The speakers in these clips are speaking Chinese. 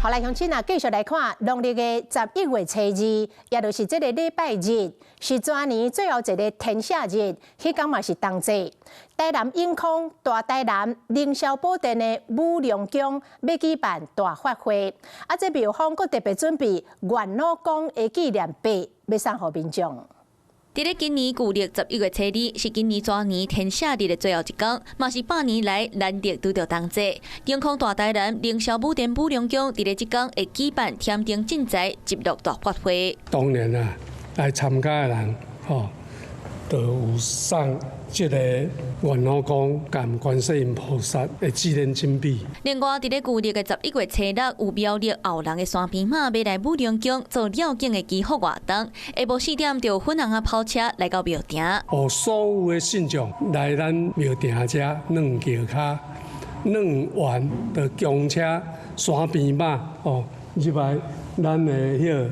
好来，乡亲啊，继续来看农历的11月初2，也就是这个礼拜日，是全年最后一个天赦日，迄天嘛是冬至。台南永康大台南凌霄宝殿的武陵宫要举办大法会，啊，这庙方阁特别准备元老公的纪念碑，要送予民众。 伫咧今年旧历11月初2，是今年全年天赦日的最后一天，嘛是100年来难得拄到冬至。永康大台南凌霄武殿武陵宫伫咧即天会举办添丁进财集落大法会。当然啊，来参加的人，都有送这个元老公甲观世音菩萨的纪念金币。另外，伫咧旧历的11月初6，有庙立后人的山边马要来武陵宫做绕境的祈福活动。下晡4点，就有粉红啊跑车来到庙埕，互所有的信众来咱庙埕遮软桥骹、软弯的公车、山边马入来咱的迄个。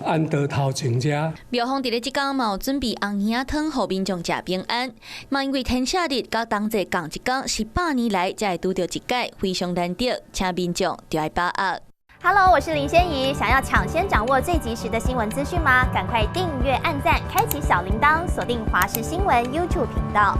安德头前遮，庙方伫咧即天嘛有准备红耳汤，互民众食平安。嘛因为天赦日甲冬至共一天，是100年来才会拄到一届，非常难得，请民众就要把握。Hello， 我是林仙怡。想要抢先掌握最及时的新闻资讯吗？赶快订阅、按赞、开启小铃铛，锁定华视新闻 YouTube 频道。